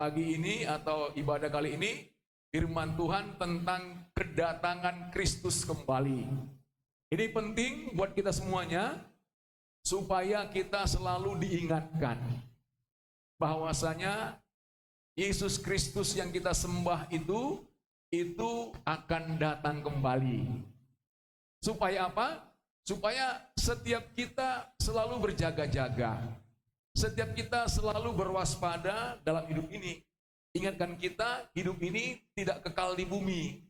pagi ini atau ibadah kali ini, firman Tuhan tentang kedatangan Kristus kembali. Ini penting buat kita semuanya, supaya kita selalu diingatkan bahwasanya Yesus Kristus yang kita sembah itu akan datang kembali. Supaya apa? Supaya setiap kita selalu berjaga-jaga. Setiap kita selalu berwaspada dalam hidup ini. Ingatkan kita, hidup ini tidak kekal di bumi.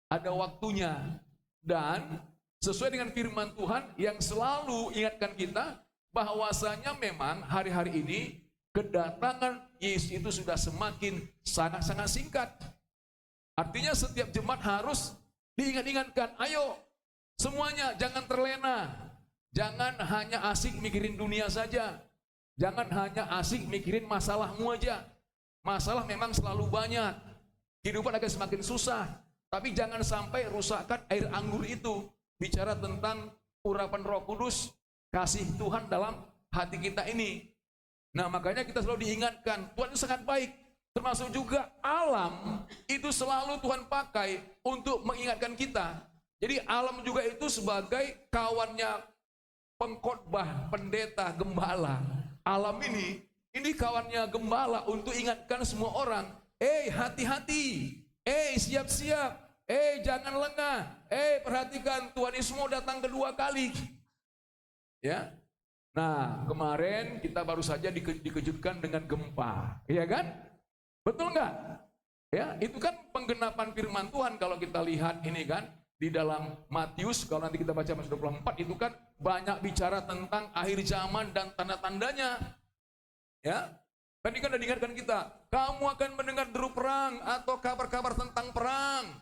Ada waktunya. Dan sesuai dengan firman Tuhan yang selalu ingatkan kita, bahwasanya memang hari-hari ini kedatangan Yesus itu sudah semakin sangat-sangat singkat. Artinya setiap jemaat harus diingat-ingatkan, ayo semuanya jangan terlena. Jangan hanya asik mikirin dunia saja. Jangan hanya asik mikirin masalahmu aja. Masalah memang selalu banyak. Kehidupan akan semakin susah. Tapi jangan sampai rusakkan air anggur itu. Bicara tentang urapan Roh Kudus, kasih Tuhan dalam hati kita ini. Nah, makanya kita selalu diingatkan, Tuhan itu sangat baik. Termasuk juga alam itu selalu Tuhan pakai untuk mengingatkan kita. Jadi alam juga itu sebagai kawannya pengkhotbah, pendeta, gembala. Alam ini kawannya gembala untuk ingatkan semua orang. Hati-hati. Siap-siap. Jangan lengah. Perhatikan, Tuhan Yesus mau datang kedua kali. Ya. Nah, kemarin kita baru saja dikejutkan dengan gempa. Iya kan? Betul nggak? Ya, itu kan penggenapan firman Tuhan kalau kita lihat ini kan. Di dalam Matius, kalau nanti kita baca Matius 24, itu kan banyak bicara tentang akhir zaman dan tanda-tandanya. Ya, kan ini kan udah diingatkan kita, kamu akan mendengar deru perang atau kabar-kabar tentang perang.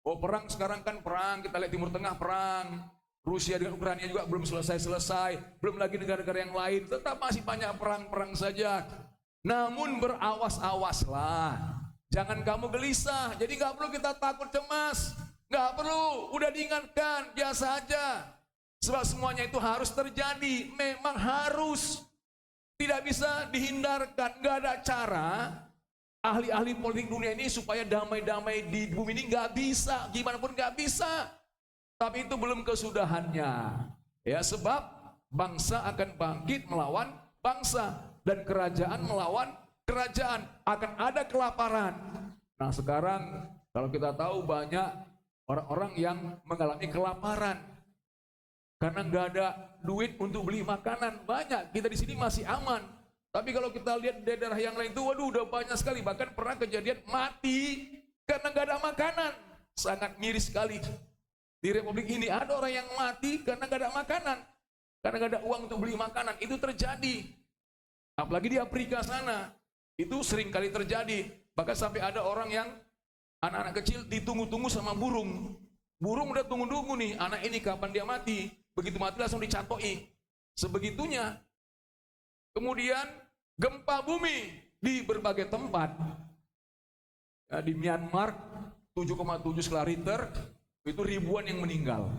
Oh, perang sekarang kan perang, kita lihat Timur Tengah perang, Rusia dengan Ukraina juga belum selesai-selesai, belum lagi negara-negara yang lain, tetap masih banyak perang-perang saja. Namun berawas-awaslah, jangan kamu gelisah, jadi nggak perlu kita takut cemas. Nggak perlu, udah diingatkan, biasa aja. Sebab semuanya itu harus terjadi, memang harus. Tidak bisa dihindarkan, nggak ada cara. Ahli-ahli politik dunia ini supaya damai-damai di bumi ini nggak bisa, gimana pun nggak bisa. Tapi itu belum kesudahannya. Ya, sebab bangsa akan bangkit melawan bangsa. Dan kerajaan melawan kerajaan, akan ada kelaparan. Nah sekarang kalau kita tahu banyak orang-orang yang mengalami kelaparan karena nggak ada duit untuk beli makanan. Banyak, kita di sini masih aman. Tapi kalau kita lihat di daerah yang lain itu, waduh udah banyak sekali. Bahkan pernah kejadian mati karena nggak ada makanan. Sangat miris sekali. Di Republik ini ada orang yang mati karena nggak ada makanan, karena nggak ada uang untuk beli makanan. Itu terjadi. Apalagi di Afrika sana, itu sering kali terjadi. Bahkan sampai ada orang yang anak-anak kecil ditunggu-tunggu sama burung. Burung udah tunggu-tunggu nih, anak ini kapan dia mati. Begitu mati langsung dicatoi. Sebegitunya. Kemudian gempa bumi di berbagai tempat. Ya, di Myanmar 7,7 skala Richter, itu ribuan yang meninggal.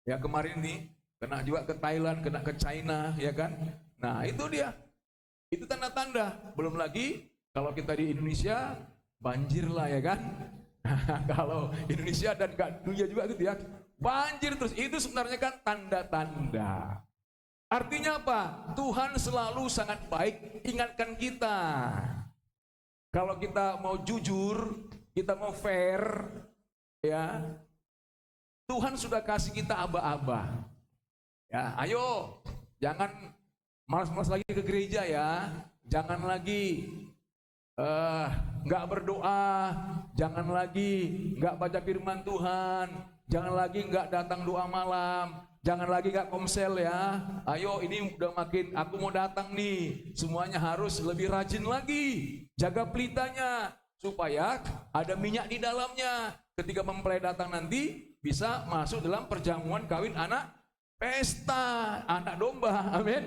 Ya kemarin nih, kena juga ke Thailand, kena ke China, ya kan. Nah itu dia. Itu tanda-tanda. Belum lagi kalau kita di Indonesia, banjir lah ya kan. Kalau Indonesia dan dunia juga gitu ya, banjir terus. Itu sebenarnya kan tanda-tanda. Artinya apa? Tuhan selalu sangat baik ingatkan kita. Kalau kita mau jujur, kita mau fair, ya Tuhan sudah kasih kita aba-aba. Ya, ayo jangan malas-malas lagi ke gereja ya. Jangan lagi nggak berdoa, jangan lagi nggak baca firman Tuhan, jangan lagi nggak datang doa malam, jangan lagi nggak komsel ya. Ayo ini udah makin, aku mau datang nih, semuanya harus lebih rajin lagi, jaga pelitanya supaya ada minyak di dalamnya. Ketika mempelai datang nanti bisa masuk dalam perjamuan kawin anak pesta, anak domba, amin.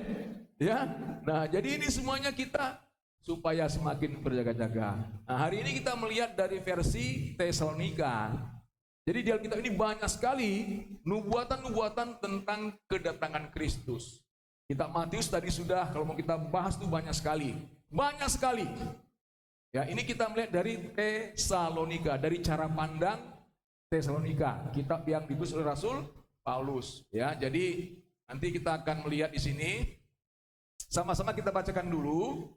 Ya, nah jadi ini semuanya kita supaya semakin berjaga-jaga. Nah, hari ini kita melihat dari versi Tesalonika. Jadi di Alkitab ini banyak sekali nubuatan-nubuatan tentang kedatangan Kristus. Kitab Matius tadi sudah, kalau mau kita bahas tuh banyak sekali. Banyak sekali. Ya, ini kita melihat dari Tesalonika, dari cara pandang Tesalonika, kitab yang ditulis oleh Rasul Paulus. Ya, jadi nanti kita akan melihat di sini. Sama-sama kita bacakan dulu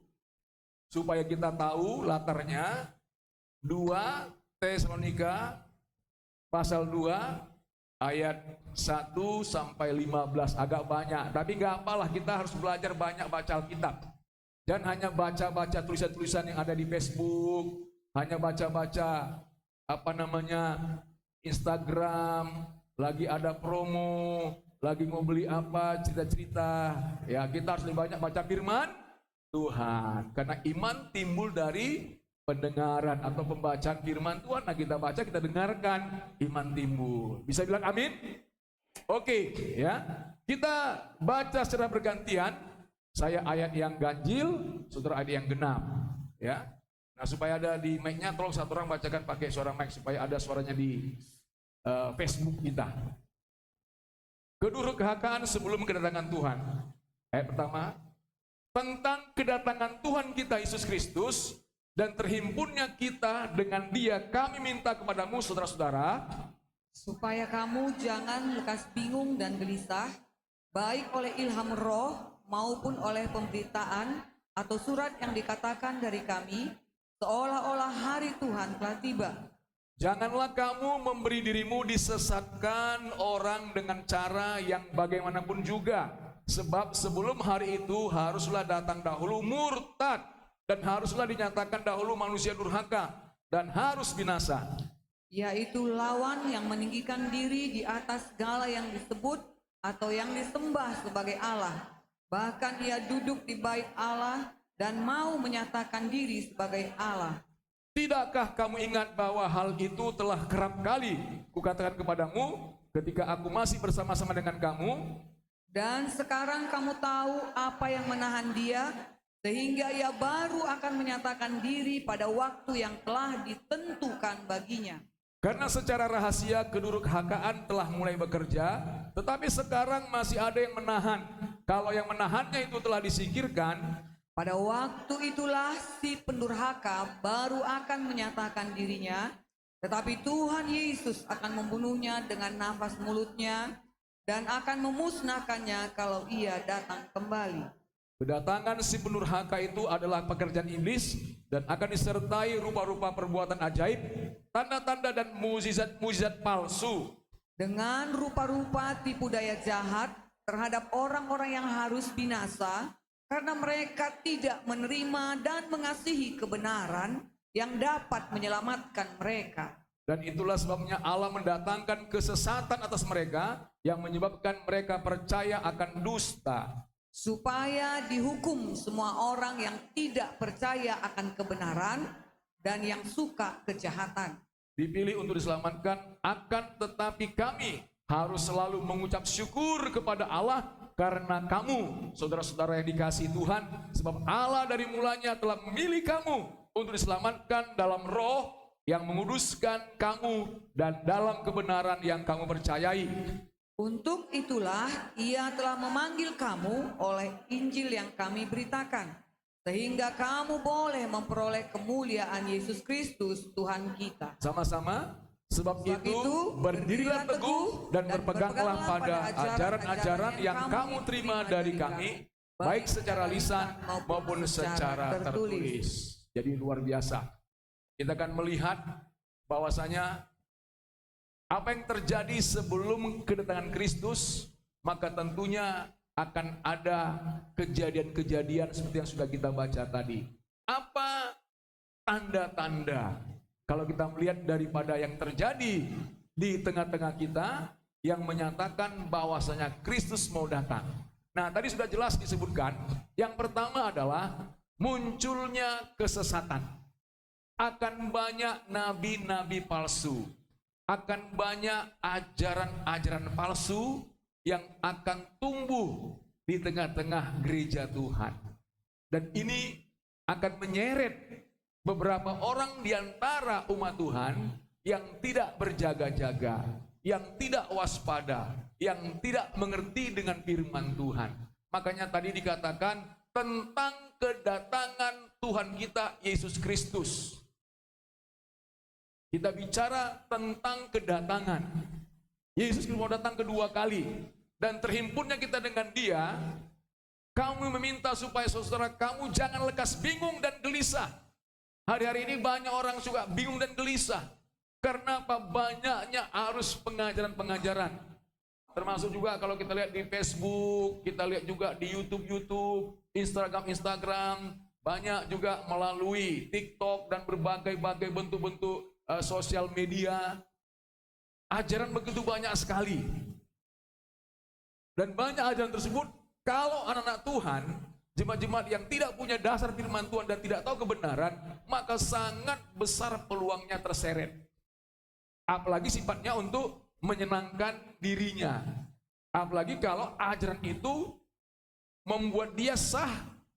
supaya kita tahu latarnya. 2 Tesalonika pasal 2 ayat 1 sampai 15, agak banyak, tapi nggak apalah, kita harus belajar banyak baca Alkitab. Dan hanya baca-baca tulisan-tulisan yang ada di Facebook, hanya baca-baca Instagram, lagi ada promo, lagi mau beli apa, cerita-cerita. Ya, kita harus lebih banyak baca firman Tuhan. Karena iman timbul dari pendengaran atau pembacaan firman Tuhan. Nah, kita baca, kita dengarkan, iman timbul. Bisa bilang amin? Oke, ya. Kita baca secara bergantian. Saya ayat yang ganjil, saudara ayat yang genap, ya. Nah, supaya ada di mic-nya, tolong satu orang bacakan pakai suara mic supaya ada suaranya di Facebook kita. Kedurhakaan sebelum kedatangan Tuhan. Ayat pertama, tentang kedatangan Tuhan kita Yesus Kristus dan terhimpunnya kita dengan Dia, kami minta kepadamu saudara-saudara, supaya kamu jangan lekas bingung dan gelisah, baik oleh ilham roh maupun oleh pemberitaan atau surat yang dikatakan dari kami, seolah-olah hari Tuhan telah tiba. Janganlah kamu memberi dirimu disesatkan orang dengan cara yang bagaimanapun juga, sebab sebelum hari itu haruslah datang dahulu murtad, dan haruslah dinyatakan dahulu manusia durhaka, dan harus binasa, yaitu lawan yang meninggikan diri di atas segala yang disebut atau yang disembah sebagai Allah. Bahkan ia duduk di bait Allah dan mau menyatakan diri sebagai Allah. Tidakkah kamu ingat bahwa hal itu telah kerap kali kukatakan kepadamu ketika aku masih bersama-sama dengan kamu? Dan sekarang kamu tahu apa yang menahan dia, sehingga ia baru akan menyatakan diri pada waktu yang telah ditentukan baginya. Karena secara rahasia kedurhakaan telah mulai bekerja, tetapi sekarang masih ada yang menahan. Kalau yang menahannya itu telah disingkirkan, pada waktu itulah si pendurhaka baru akan menyatakan dirinya, tetapi Tuhan Yesus akan membunuhnya dengan nafas mulutnya dan akan memusnahkannya kalau ia datang kembali. Kedatangan si pendurhaka itu adalah pekerjaan iblis dan akan disertai rupa-rupa perbuatan ajaib, tanda-tanda dan mukjizat-mukjizat palsu, dengan rupa-rupa tipu daya jahat terhadap orang-orang yang harus binasa, karena mereka tidak menerima dan mengasihi kebenaran yang dapat menyelamatkan mereka. Dan itulah sebabnya Allah mendatangkan kesesatan atas mereka yang menyebabkan mereka percaya akan dusta, supaya dihukum semua orang yang tidak percaya akan kebenaran dan yang suka kejahatan. Dipilih untuk diselamatkan, akan tetapi kami harus selalu mengucap syukur kepada Allah karena kamu, saudara-saudara yang dikasihi Tuhan, sebab Allah dari mulanya telah memilih kamu untuk diselamatkan dalam roh yang menguduskan kamu dan dalam kebenaran yang kamu percayai. Untuk itulah ia telah memanggil kamu oleh Injil yang kami beritakan, sehingga kamu boleh memperoleh kemuliaan Yesus Kristus Tuhan kita. Sama-sama. Sebab itu berdirilah teguh dan berpeganglah pada ajaran-ajaran yang kamu terima dari kami, baik secara lisan maupun secara tertulis. Jadi luar biasa. Kita akan melihat bahwasanya apa yang terjadi sebelum kedatangan Kristus, maka tentunya akan ada kejadian-kejadian seperti yang sudah kita baca tadi. Apa tanda-tanda? Kalau kita melihat daripada yang terjadi di tengah-tengah kita yang menyatakan bahwasanya Kristus mau datang. Nah, tadi sudah jelas disebutkan. Yang pertama adalah munculnya kesesatan. Akan banyak nabi-nabi palsu. Akan banyak ajaran-ajaran palsu yang akan tumbuh di tengah-tengah gereja Tuhan. Dan ini akan menyeret beberapa orang di antara umat Tuhan yang tidak berjaga-jaga, yang tidak waspada, yang tidak mengerti dengan firman Tuhan. Makanya tadi dikatakan tentang kedatangan Tuhan kita Yesus Kristus. Kita bicara tentang kedatangan. Yesus mau datang kedua kali. Dan terhimpunnya kita dengan Dia, kami meminta supaya saudara kamu jangan lekas bingung dan gelisah. Hari-hari ini banyak orang juga bingung dan gelisah. Karena apa? Banyaknya arus pengajaran-pengajaran. Termasuk juga kalau kita lihat di Facebook, kita lihat juga di YouTube, Instagram, banyak juga melalui TikTok dan berbagai-bagai bentuk-bentuk sosial media. Ajaran begitu banyak sekali. Dan banyak ajaran tersebut, kalau anak-anak Tuhan, jemaat-jemaat yang tidak punya dasar firman Tuhan dan tidak tahu kebenaran, maka sangat besar peluangnya terseret. Apalagi sifatnya untuk menyenangkan dirinya. Apalagi kalau ajaran itu membuat dia sah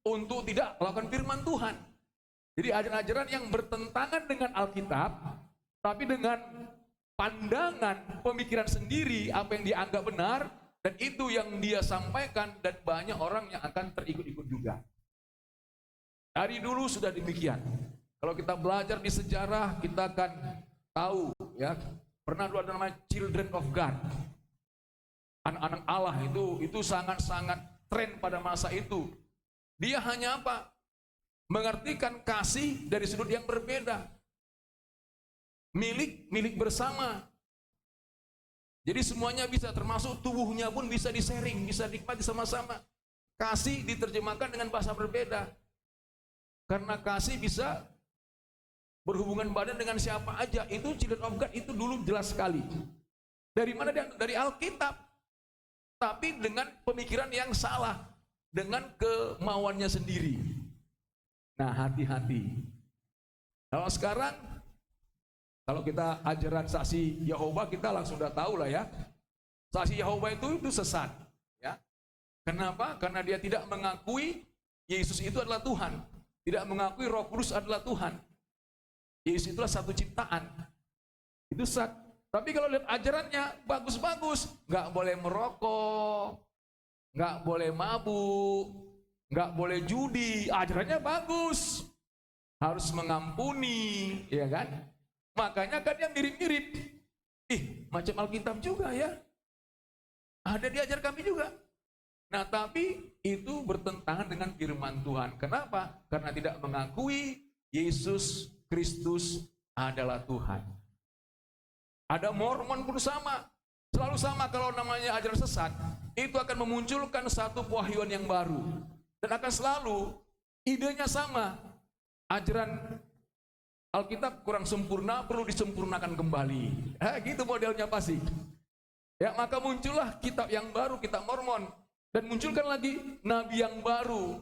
untuk tidak melakukan firman Tuhan. Jadi ajaran-ajaran yang bertentangan dengan Alkitab, tapi dengan pandangan, pemikiran sendiri, apa yang dianggap benar, dan itu yang dia sampaikan, dan banyak orang yang akan terikut-ikut juga. Dari dulu sudah demikian. Kalau kita belajar di sejarah, kita akan tahu, ya, pernah dulu ada namanya Children of God. Anak-anak Allah itu sangat-sangat tren pada masa itu. Dia hanya apa? Mengartikan kasih dari sudut yang berbeda. Milik bersama. Jadi semuanya bisa, termasuk tubuhnya pun bisa di-sharing, bisa nikmati sama-sama. Kasih diterjemahkan dengan bahasa berbeda. Karena kasih bisa berhubungan badan dengan siapa aja. Itu Children of God itu dulu jelas sekali. Dari mana? Dari Alkitab. Tapi dengan pemikiran yang salah. Dengan kemauannya sendiri. Nah, hati-hati. Kalau sekarang, kalau kita ajaran saksi Yehova, kita langsung udah tahu lah ya. Saksi Yehova itu sesat. Ya. Kenapa? Karena dia tidak mengakui Yesus itu adalah Tuhan. Tidak mengakui Roh Kudus adalah Tuhan. Yesus itulah satu ciptaan. Itu sesat. Tapi kalau lihat ajarannya bagus-bagus, nggak boleh merokok, nggak boleh mabuk, nggak boleh judi, ajarannya bagus. Harus mengampuni, ya kan? Makanya kan yang mirip-mirip. Macam Alkitab juga ya. Ada di ajar kami juga. Nah, tapi itu bertentangan dengan firman Tuhan. Kenapa? Karena tidak mengakui Yesus Kristus adalah Tuhan. Ada Mormon pun sama. Selalu sama kalau namanya ajaran sesat. Itu akan memunculkan satu pewahyuan yang baru. Dan akan selalu idenya sama. Ajaran Alkitab kurang sempurna, perlu disempurnakan kembali. Gitu modelnya pasti. Ya, maka muncullah kitab yang baru, kitab Mormon. Dan munculkan lagi nabi yang baru.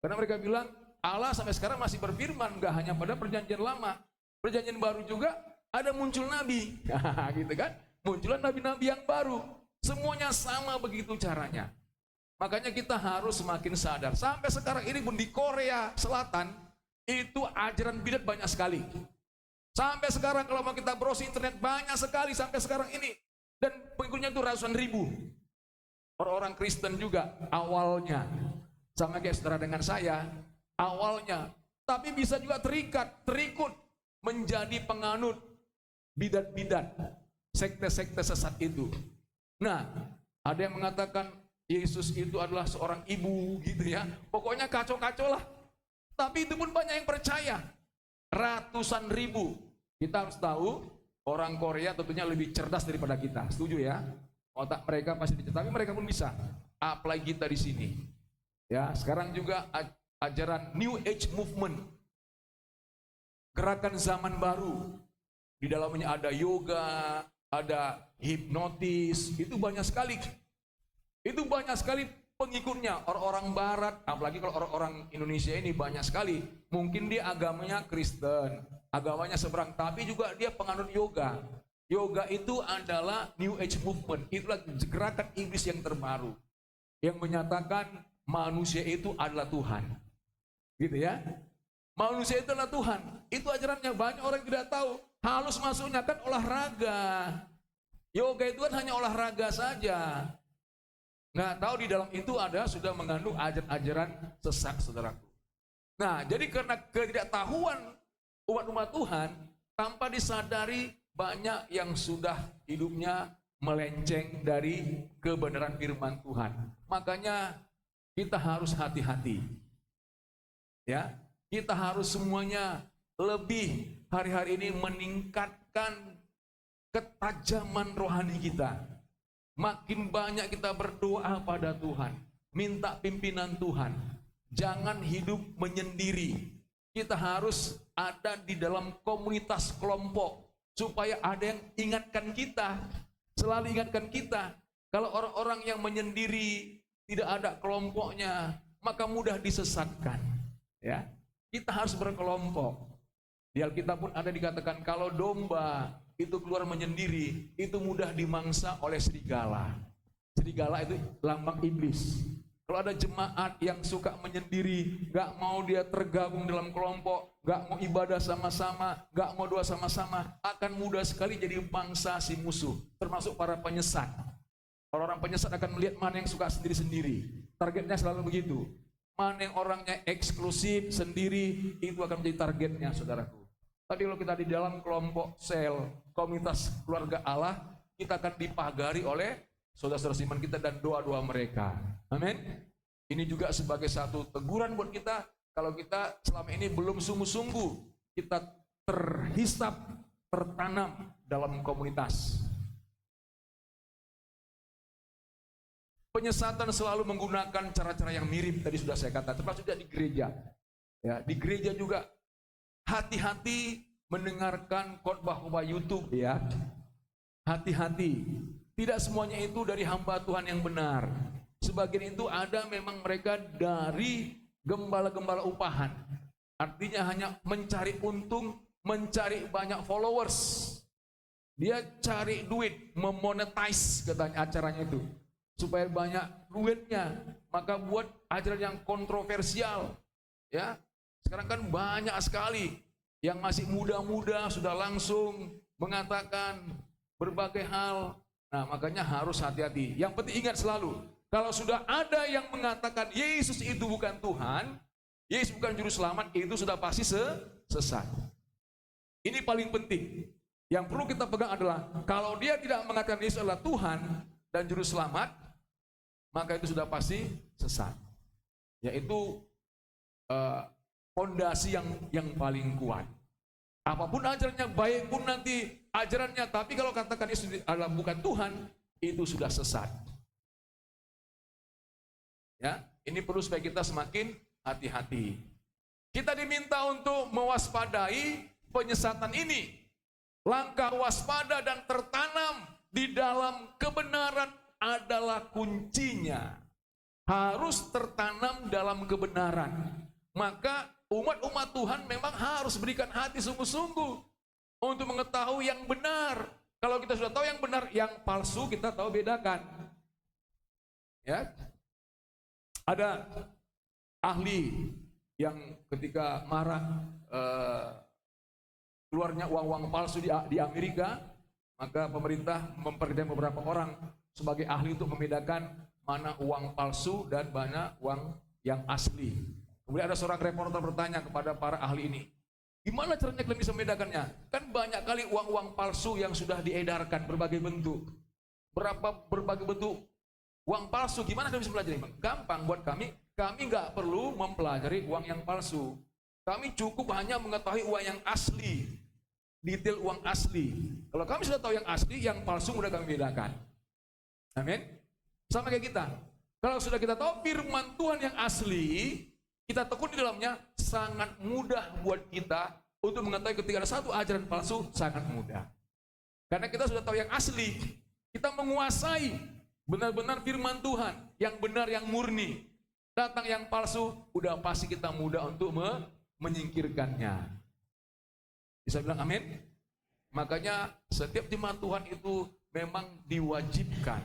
Karena mereka bilang, Allah sampai sekarang masih berfirman, gak hanya pada perjanjian lama. Perjanjian baru juga ada muncul nabi. Gitu kan? Muncullah nabi-nabi yang baru. Semuanya sama begitu caranya. Makanya kita harus semakin sadar. Sampai sekarang ini pun di Korea Selatan, itu ajaran bidat banyak sekali. Sampai sekarang kalau mau kita browsing internet banyak sekali sampai sekarang ini. Dan pengikutnya itu ratusan ribu. Orang-orang Kristen juga awalnya. Sama kayak saudara dengan saya. Awalnya. Tapi bisa juga terikut menjadi penganut bidat-bidat. Sekte-sekte sesat itu. Nah, ada yang mengatakan Yesus itu adalah seorang ibu gitu ya. Pokoknya kacau-kacau lah. Tapi itu pun banyak yang percaya. Ratusan ribu. Kita harus tahu, orang Korea tentunya lebih cerdas daripada kita. Setuju ya? Otak mereka pasti dicerdas, tapi mereka pun bisa. Apalagi kita di sini. Ya, sekarang juga ajaran New Age Movement. Gerakan zaman baru. Di dalamnya ada yoga, ada hipnotis, itu banyak sekali. Itu banyak sekali pengikutnya, orang-orang barat, apalagi kalau orang-orang Indonesia ini banyak sekali. Mungkin dia agamanya Kristen, agamanya seberang, tapi juga dia penganut yoga. Yoga itu adalah New Age Movement, itulah gerakan iblis yang terbaru. Yang menyatakan manusia itu adalah Tuhan. Gitu ya. Manusia itu adalah Tuhan. Itu ajarannya, banyak orang yang tidak tahu. Halus masuknya kan olahraga. Yoga itu kan hanya olahraga saja. Nggak tahu di dalam itu ada sudah mengandung ajaran-ajaran sesat, saudaraku. Nah, jadi karena ketidaktahuan umat-umat Tuhan, tanpa disadari banyak yang sudah hidupnya melenceng dari kebenaran firman Tuhan. Makanya kita harus hati-hati. Ya, kita harus semuanya lebih hari-hari ini meningkatkan ketajaman rohani kita. Makin banyak kita berdoa pada Tuhan, minta pimpinan Tuhan. Jangan hidup menyendiri. Kita harus ada di dalam komunitas kelompok supaya ada yang ingatkan kita, selalu ingatkan kita. Kalau orang-orang yang menyendiri, tidak ada kelompoknya, maka mudah disesatkan. Ya, kita harus berkelompok. Di Alkitab pun ada dikatakan kalau domba itu keluar menyendiri, itu mudah dimangsa oleh serigala. Serigala itu lambang iblis. Kalau ada jemaat yang suka menyendiri, gak mau dia tergabung dalam kelompok, gak mau ibadah sama-sama, gak mau doa sama-sama, akan mudah sekali jadi mangsa si musuh, termasuk para penyesat. Orang-orang penyesat akan melihat mana yang suka sendiri-sendiri. Targetnya selalu begitu. Mana yang orangnya eksklusif, sendiri, itu akan menjadi targetnya, saudaraku. Tapi kalau kita di dalam kelompok sel, komunitas keluarga Allah, kita akan dipagari oleh saudara-saudara iman kita dan doa-doa mereka. Amin. Ini juga sebagai satu teguran buat kita, kalau kita selama ini belum sungguh-sungguh kita terhisap, tertanam dalam komunitas. Penyesatan selalu menggunakan cara-cara yang mirip, tadi sudah saya katakan, termasuk juga di gereja. Ya, di gereja juga hati-hati mendengarkan khotbah-khotbah YouTube, ya. Hati-hati. Tidak semuanya itu dari hamba Tuhan yang benar. Sebagian itu ada memang mereka dari gembala-gembala upahan. Artinya hanya mencari untung, mencari banyak followers. Dia cari duit, memonetize katanya acaranya itu. Supaya banyak duitnya, maka buat ajaran yang kontroversial. Ya, sekarang kan banyak sekali yang masih muda-muda sudah langsung mengatakan berbagai hal. Nah, makanya harus hati-hati. Yang penting ingat selalu, kalau sudah ada yang mengatakan Yesus itu bukan Tuhan, Yesus bukan juru selamat, itu sudah pasti sesat. Ini paling penting. Yang perlu kita pegang adalah kalau dia tidak mengatakan Yesus adalah Tuhan dan juru selamat, maka itu sudah pasti sesat. Yaitu fondasi yang paling kuat. Apapun ajarannya, baik pun nanti ajarannya, tapi kalau katakan Yesus adalah bukan Tuhan, itu sudah sesat. Ya, ini perlu supaya kita semakin hati-hati. Kita diminta untuk mewaspadai penyesatan ini. Langkah waspada dan tertanam di dalam kebenaran adalah kuncinya. Harus tertanam dalam kebenaran. Maka umat-umat Tuhan memang harus berikan hati sungguh-sungguh untuk mengetahui yang benar. Kalau kita sudah tahu yang benar, yang palsu kita tahu bedakan. Ya, ada ahli yang ketika marah keluarnya uang-uang palsu di Amerika, maka pemerintah memperkerjakan beberapa orang sebagai ahli untuk membedakan mana uang palsu dan mana uang yang asli. Kemudian ada seorang reporter bertanya kepada para ahli ini, gimana caranya kalian bisa membedakannya? Kan banyak kali uang-uang palsu yang sudah diedarkan berbagai bentuk. Berbagai bentuk uang palsu, gimana kalian bisa pelajari? Gampang buat kami nggak perlu mempelajari uang yang palsu. Kami cukup hanya mengetahui uang yang asli, detail uang asli. Kalau kami sudah tahu yang asli, yang palsu mudah kami bedakan. Amin. Sama kayak kita. Kalau sudah kita tahu firman Tuhan yang asli, kita tekun di dalamnya, sangat mudah buat kita untuk mengetahui ketika ada satu ajaran palsu, sangat mudah. Karena kita sudah tahu yang asli, kita menguasai benar-benar firman Tuhan, yang benar, yang murni. Datang yang palsu, udah pasti kita mudah untuk menyingkirkannya. Bisa bilang amin? Makanya setiap jemaat Tuhan itu memang diwajibkan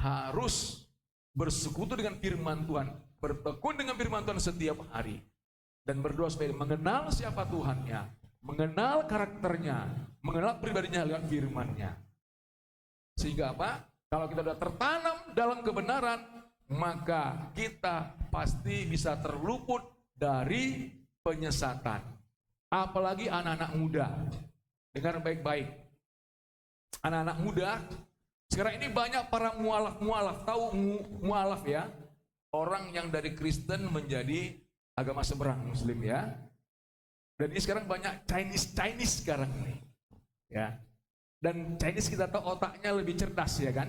harus bersekutu dengan firman Tuhan, bertekun dengan firman Tuhan setiap hari, dan berdoa supaya mengenal siapa Tuhannya, mengenal karakternya, mengenal pribadinya lewat firman-Nya. Sehingga apa? Kalau kita sudah tertanam dalam kebenaran, maka kita pasti bisa terluput dari penyesatan. Apalagi anak-anak muda. Dengar baik-baik. Anak-anak muda, sekarang ini banyak para mualaf. Tahu mualaf ya? Orang yang dari Kristen menjadi agama seberang Muslim ya. Dan ini sekarang banyak Chinese sekarang nih. Ya. Dan Chinese kita tahu otaknya lebih cerdas ya kan?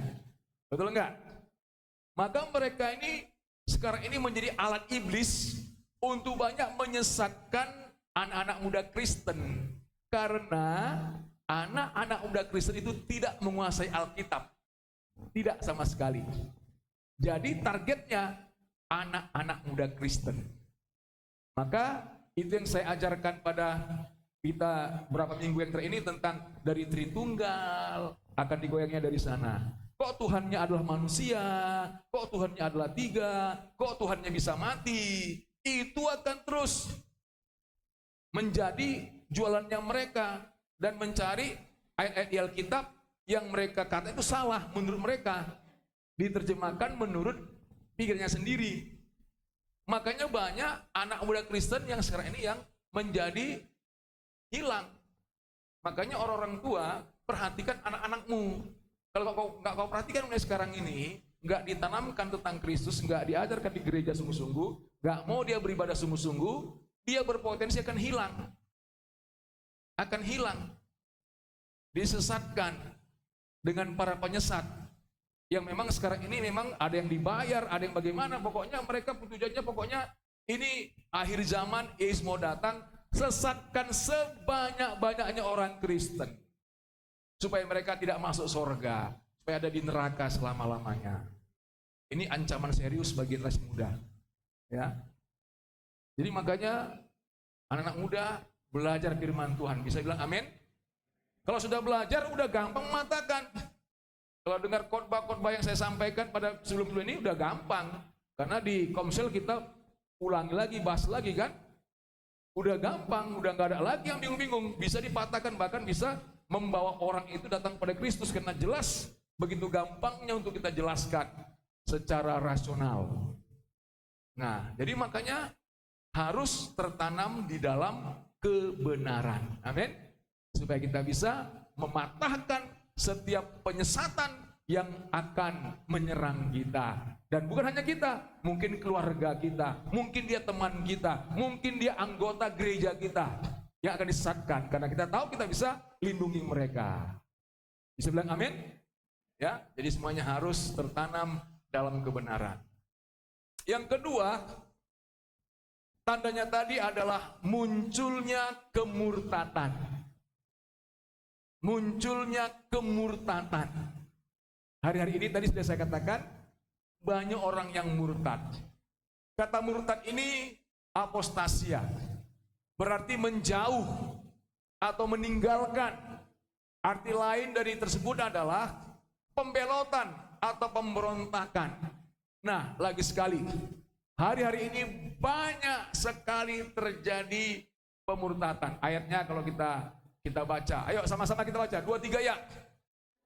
Betul enggak? Maka mereka ini sekarang ini menjadi alat iblis untuk banyak menyesatkan anak-anak muda Kristen. Karena anak-anak muda Kristen itu tidak menguasai Alkitab. Tidak sama sekali. Jadi targetnya anak-anak muda Kristen. Maka itu yang saya ajarkan pada kita beberapa minggu yang terakhir ini tentang dari Tritunggal akan digoyangnya dari sana. Kok Tuhannya adalah manusia? Kok Tuhannya adalah 3? Kok Tuhannya bisa mati? Itu akan terus menjadi jualannya mereka dan mencari ayat-ayat Alkitab yang mereka kata itu salah menurut mereka, diterjemahkan menurut pikirnya sendiri. Makanya banyak anak muda Kristen yang sekarang ini yang menjadi hilang. Makanya orang-orang tua perhatikan anak-anakmu. Kalau kau perhatikan mulai sekarang ini, nggak ditanamkan tentang Kristus, nggak diajarkan di gereja sungguh-sungguh, nggak mau dia beribadah sungguh-sungguh, dia berpotensi akan hilang. Akan hilang. Disesatkan dengan para penyesat. Yang memang sekarang ini memang ada yang dibayar, ada yang bagaimana, pokoknya mereka tujuannya pokoknya ini akhir zaman, Yesus mau datang, sesatkan sebanyak-banyaknya orang Kristen. Supaya mereka tidak masuk surga, supaya ada di neraka selama-lamanya. Ini ancaman serius bagi generasi muda. Ya. Jadi makanya anak-anak muda belajar firman Tuhan. Bisa bilang amin? Kalau sudah belajar udah gampang mematakan. Kalau dengar khotbah-khotbah yang saya sampaikan pada sebelum ini udah gampang. Karena di Komsel kita ulangi lagi, bahas lagi kan. Udah gampang, udah nggak ada lagi yang bingung-bingung. Bisa dipatahkan, bahkan bisa membawa orang itu datang pada Kristus. Karena jelas, begitu gampangnya untuk kita jelaskan secara rasional. Nah, jadi makanya harus tertanam di dalam kebenaran. Amin. Supaya kita bisa mematahkan setiap penyesatan yang akan menyerang kita. Dan bukan hanya kita, mungkin keluarga kita, mungkin dia teman kita, mungkin dia anggota gereja kita yang akan disesatkan. Karena kita tahu kita bisa lindungi mereka. Bisa bilang amin? Ya, jadi semuanya harus tertanam dalam kebenaran. Yang kedua, tandanya tadi adalah munculnya kemurtatan. Munculnya kemurtatan. Hari-hari ini tadi sudah saya katakan, banyak orang yang murtad. Kata murtad ini apostasia, berarti menjauh atau meninggalkan. Arti lain dari tersebut adalah pembelotan atau pemberontakan. Nah, lagi sekali, hari-hari ini banyak sekali terjadi pemurtatan. Ayatnya kalau kita baca, ayo sama-sama kita baca, 2, 3 ya.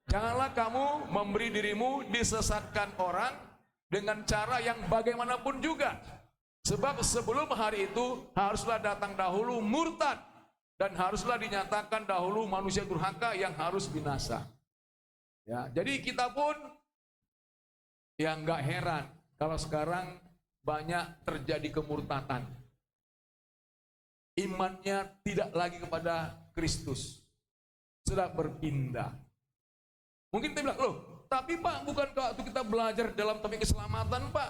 Janganlah kamu memberi dirimu disesatkan orang dengan cara yang bagaimanapun juga. Sebab sebelum hari itu haruslah datang dahulu murtad dan haruslah dinyatakan dahulu manusia durhaka yang harus binasa. Ya, jadi kita pun ya nggak heran kalau sekarang banyak terjadi kemurtatan. Imannya tidak lagi kepada Kristus, sudah berpindah. Mungkin kita bilang, loh, tapi Pak, bukankah waktu kita belajar dalam topik keselamatan, Pak?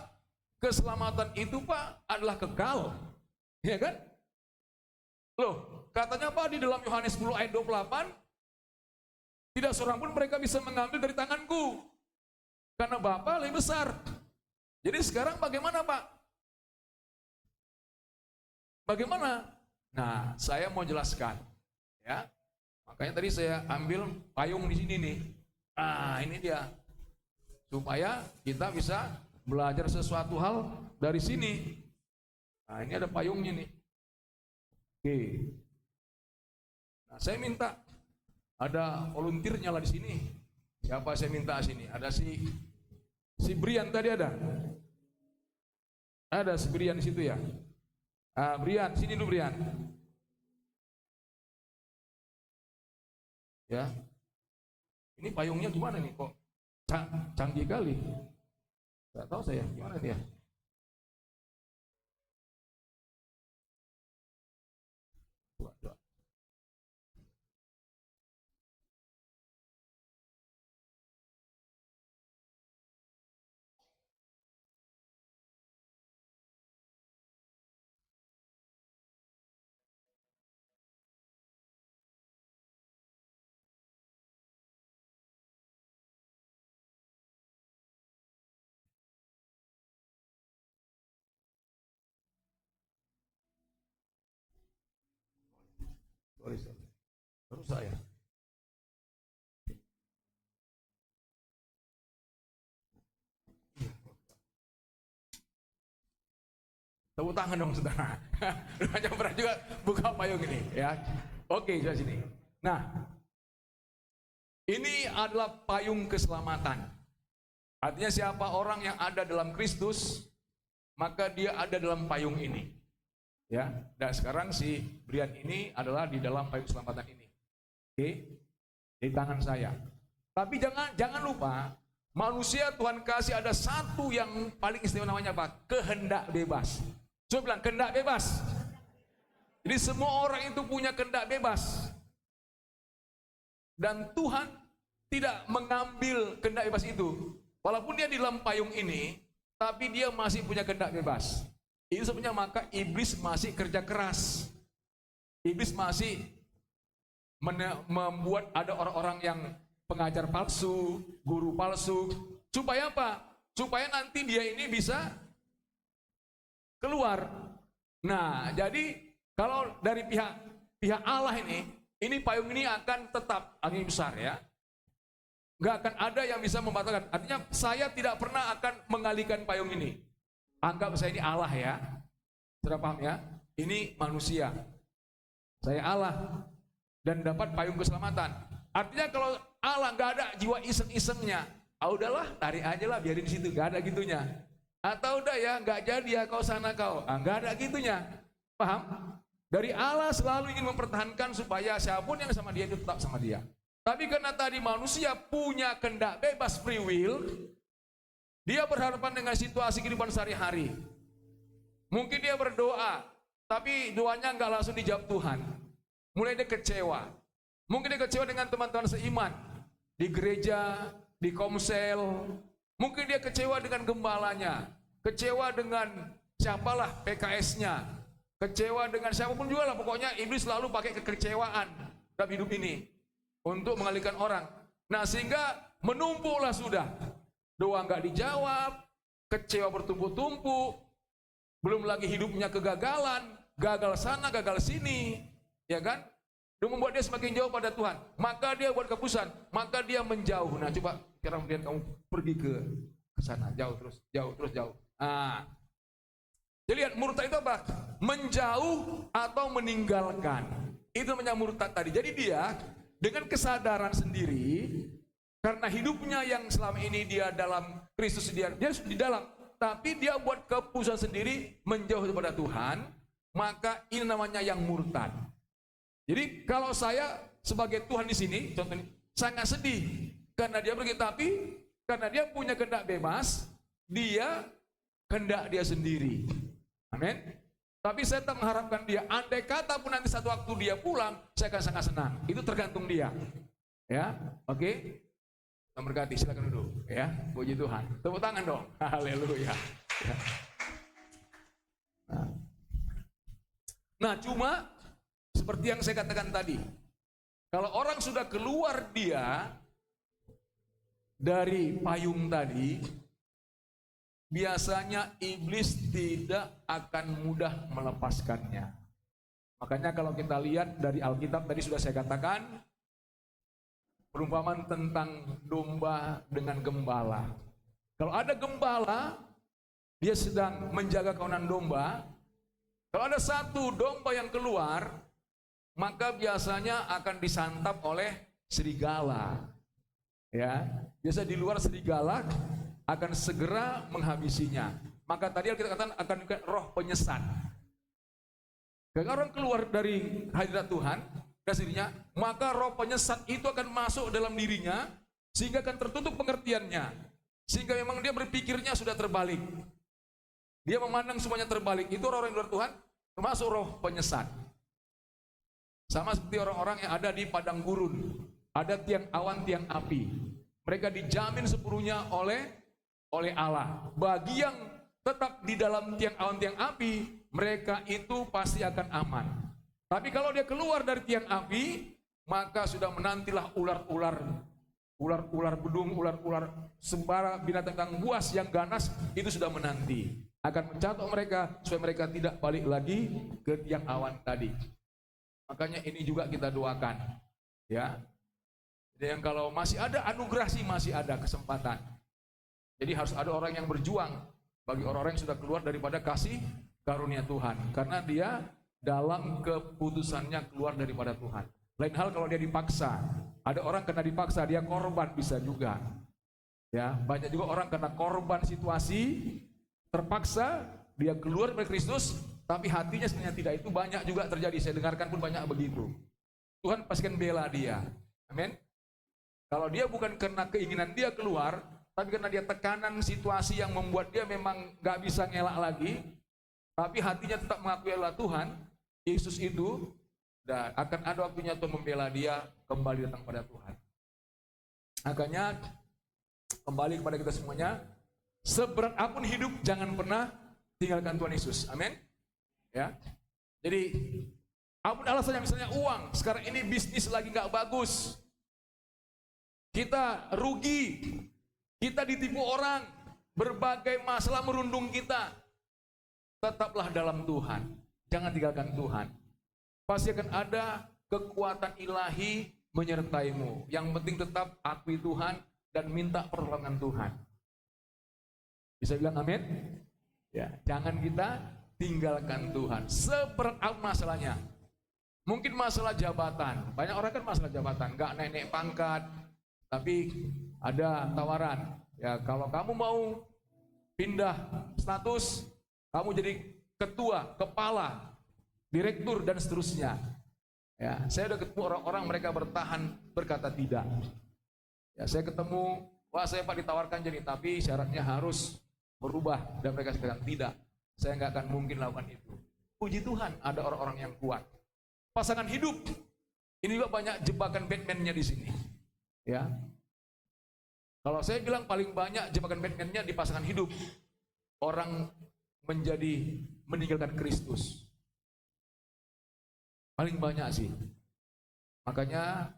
Keselamatan itu, Pak, adalah kekal. Ya kan? Loh, katanya Pak di dalam Yohanes 10 ayat 28, tidak seorang pun mereka bisa mengambil dari tanganku. Karena Bapa lebih besar. Jadi sekarang bagaimana, Pak? Bagaimana? Nah, saya mau jelaskan. Ya, makanya tadi saya ambil payung di sini nih. Nah, ini dia. Supaya kita bisa belajar sesuatu hal dari sini. Nah, ini ada payungnya nih. Oke. Nah, saya minta ada volunteernya lah di sini. Siapa saya minta sini? Ada si Brian tadi ada. Ada si Brian di situ ya. Brian, sini dulu Brian. Ya. Ini payungnya gimana nih kok? Canggih kali. Enggak tahu saya gimana dia. Coba. Sorry. Terus saya. Tepuk tangan dong saudara. Banyak pernah juga buka payung ini ya. Oke, sudah sini. Nah, ini adalah payung keselamatan. Artinya siapa orang yang ada dalam Kristus, maka dia ada dalam payung ini. Ya, dan sekarang si Brian ini adalah di dalam payung keselamatan ini. Oke, di tangan saya. Tapi jangan lupa, manusia Tuhan kasih ada satu yang paling istimewa namanya apa? Kehendak bebas. Saya bilang kehendak bebas. Jadi semua orang itu punya kehendak bebas. Dan Tuhan tidak mengambil kehendak bebas itu. Walaupun dia di dalam payung ini, tapi dia masih punya kehendak bebas. Itu sebenarnya maka iblis masih kerja keras. Iblis masih membuat ada orang-orang yang pengajar palsu, guru palsu. Supaya apa? Supaya nanti dia ini bisa keluar. Nah, jadi kalau dari pihak Allah ini payung ini akan tetap angin besar ya. Nggak akan ada yang bisa membatalkan. Artinya saya tidak pernah akan mengalihkan payung ini. Anggap saya ini Allah ya. Sudah paham ya? Ini manusia. Saya Allah dan dapat payung keselamatan. Artinya kalau Allah nggak ada jiwa iseng-isengnya, udahlah tarik aja lah biarin di situ, nggak ada gitunya. Atau udah ya nggak jadi ya kau sana kau, nggak ada gitunya. Paham? Dari Allah selalu ingin mempertahankan supaya siapapun yang sama dia itu tetap sama dia. Tapi karena tadi manusia punya kehendak bebas free will, dia berhadapan dengan situasi kehidupan sehari-hari. Mungkin dia berdoa, tapi doanya nggak langsung dijawab Tuhan. Mulai dia kecewa. Mungkin dia kecewa dengan teman-teman seiman di gereja, di komsel. Mungkin dia kecewa dengan gembalanya, kecewa dengan siapalah PKS-nya, kecewa dengan siapapun juga lah. Pokoknya iblis selalu pakai kekecewaan dalam hidup ini untuk mengalihkan orang. Nah sehingga menumpuklah sudah. Doa nggak dijawab, kecewa bertumpuk-tumpuk, belum lagi hidupnya kegagalan, gagal sana, gagal sini, ya kan? Itu membuat dia semakin jauh pada Tuhan. Maka dia buat keputusan, maka dia menjauh. Nah coba sekarang kemudian kamu pergi ke sana, jauh terus jauh. Nah, jadi lihat murtad itu apa? Menjauh atau meninggalkan. Itu namanya murtad tadi. Jadi dia dengan kesadaran sendiri, karena hidupnya yang selama ini dia dalam Kristus, dia di dalam, tapi dia buat keputusan sendiri menjauh daripada Tuhan, maka ini namanya yang murtad. Jadi kalau saya sebagai Tuhan di sini, contohnya, saya nggak sedih karena dia pergi, tapi karena dia punya kehendak bebas, dia kehendak dia sendiri. Amin. Tapi saya tak mengharapkan dia. Andai kata pun nanti satu waktu dia pulang, saya akan sangat senang. Itu tergantung dia. Ya, oke. Kita berkati, silakan duduk. Ya, puji Tuhan. Tepuk tangan dong. Haleluya. Ya. Nah, cuma seperti yang saya katakan tadi, kalau orang sudah keluar dia dari payung tadi, biasanya iblis tidak akan mudah melepaskannya. Makanya kalau kita lihat dari Alkitab tadi sudah saya katakan, perumpamaan tentang domba dengan gembala. Kalau ada gembala, dia sedang menjaga kawanan domba. Kalau ada satu domba yang keluar, maka biasanya akan disantap oleh serigala. Ya, biasa di luar serigala akan segera menghabisinya. maka tadi kita katakan akan roh penyesat. Ketika orang keluar dari hadirat Tuhan, dari dirinya, maka roh penyesat itu akan masuk dalam dirinya, sehingga akan tertutup pengertiannya. Sehingga memang dia berpikirnya sudah terbalik. Dia memandang semuanya terbalik. Itu orang-orang yang luar Tuhan, termasuk roh penyesat. Sama seperti orang-orang yang ada di padang gurun. Ada tiang awan, tiang api. Mereka dijamin sepenuhnya oleh Allah. Bagi yang tetap di dalam tiang awan, tiang api, mereka itu pasti akan aman. Tapi kalau dia keluar dari tiang api, maka sudah menantilah ular-ular bedung, ular-ular sembara, binatang buas yang ganas, itu sudah menanti. Akan mencatok mereka supaya mereka tidak balik lagi ke tiang awan tadi. Makanya ini juga kita doakan. Ya. Jadi yang kalau masih ada anugerah sih, masih ada kesempatan. Jadi harus ada orang yang berjuang bagi orang-orang yang sudah keluar daripada kasih karunia Tuhan. Karena dia dalam keputusannya keluar daripada Tuhan. Lain hal kalau dia dipaksa. Ada orang kena dipaksa, dia korban bisa juga. Ya, banyak juga orang kena korban situasi, terpaksa dia keluar dari Kristus, tapi hatinya sebenarnya tidak. Itu banyak juga terjadi. Saya dengarkan pun banyak begitu. Tuhan pastikan bela dia. Amin. Kalau dia bukan karena keinginan dia keluar, tapi karena dia tekanan situasi yang membuat dia memang gak bisa ngelak lagi, tapi hatinya tetap mengakui Allah Tuhan, Yesus itu, dan akan ada waktunya untuk membela dia kembali datang pada Tuhan. Makanya kembali kepada kita semuanya, seberat apapun hidup jangan pernah tinggalkan Tuhan Yesus. Amin. Ya. Jadi apapun alasannya, misalnya uang, sekarang ini bisnis lagi gak bagus, kita rugi, kita ditipu orang, berbagai masalah merundung kita, tetaplah dalam Tuhan. Jangan tinggalkan Tuhan. Pasti akan ada kekuatan ilahi menyertaimu. Yang penting tetap akui Tuhan dan minta pertolongan Tuhan. Bisa bilang amin? Ya, jangan kita tinggalkan Tuhan. Seberat apa masalahnya? Mungkin masalah jabatan. Banyak orang kan masalah jabatan, nggak naik-naik pangkat, tapi ada tawaran. Ya, kalau kamu mau pindah status, kamu jadi ketua, kepala, direktur dan seterusnya. Ya, saya udah ketemu orang-orang mereka bertahan berkata tidak. Ya, saya ketemu, wah saya Pak ditawarkan jadi, tapi syaratnya harus berubah, dan mereka katakan tidak. Saya nggak akan mungkin lakukan itu. Puji Tuhan, ada orang-orang yang kuat. Pasangan hidup, ini juga banyak jebakan Batman-nya di sini. Ya, kalau saya bilang paling banyak jebakan Batman-nya di pasangan hidup, orang meninggalkan Kristus. Paling banyak sih. Makanya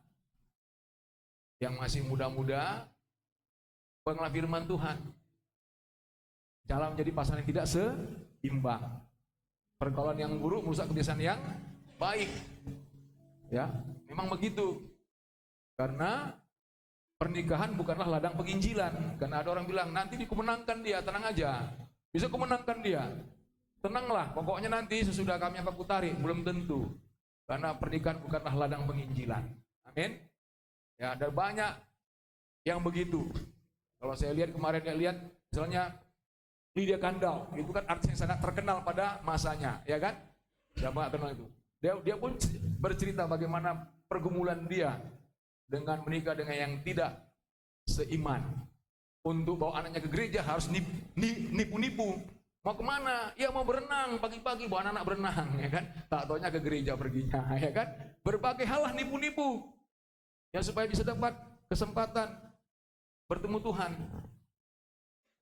yang masih muda-muda, pengalaman firman Tuhan. Jangan menjadi pasangan yang tidak seimbang. Pergaulan yang buruk merusak kebiasaan yang baik. Ya, memang begitu. Karena pernikahan bukanlah ladang penginjilan. Karena ada orang bilang, nanti dikumenangkan dia, tenang aja. Bisa kumenangkan dia. Tenanglah, pokoknya nanti sesudah kami akan tarik, belum tentu. Karena pernikahan bukanlah ladang penginjilan. Amin. Ya, ada banyak yang begitu. Kalau saya lihat kemarin, misalnya Lydia Kandau, itu kan artis yang sangat terkenal pada masanya, ya kan? Siapa kenal itu? Dia pun bercerita bagaimana pergumulan dia dengan menikah dengan yang tidak seiman. Untuk bawa anaknya ke gereja harus nipu-nipu. Mau kemana? Ya mau berenang, pagi-pagi bawa anak berenang, ya kan? Tak taunya ke gereja perginya, ya kan? Berbagai hal lah nipu-nipu. Ya supaya bisa dapat kesempatan bertemu Tuhan.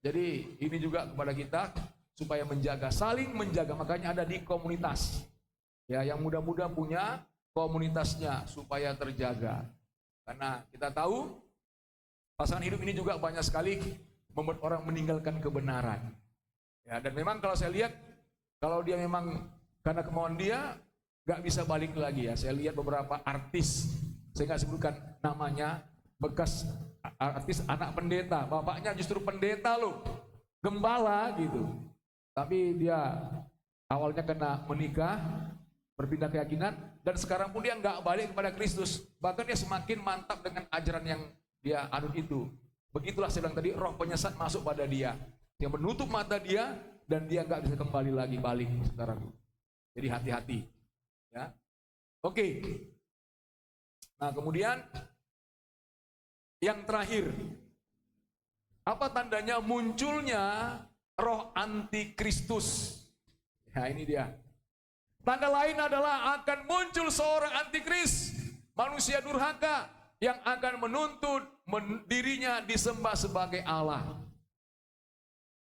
Jadi ini juga kepada kita supaya menjaga, saling menjaga. Makanya ada di komunitas. Ya, yang muda-muda punya komunitasnya supaya terjaga. Karena kita tahu pasangan hidup ini juga banyak sekali membuat orang meninggalkan kebenaran. Ya, dan memang kalau saya lihat, kalau dia memang karena kemauan dia nggak bisa balik lagi ya. Saya lihat beberapa artis, saya nggak sebutkan namanya, bekas artis anak pendeta, bapaknya justru pendeta loh, gembala gitu. Tapi dia awalnya kena menikah, berpindah keyakinan, dan sekarang pun dia nggak balik kepada Kristus. Bahkan dia semakin mantap dengan ajaran yang dia anut itu. Begitulah saya bilang tadi, roh penyesat masuk pada dia, yang menutup mata dia dan dia nggak bisa kembali lagi balik sekarang. Jadi hati-hati, ya. Oke. Nah, kemudian yang terakhir, apa tandanya munculnya roh antikristus? Nah, ini dia. Tanda lain adalah akan muncul seorang antikris, manusia durhaka yang akan menuntut dirinya disembah sebagai Allah.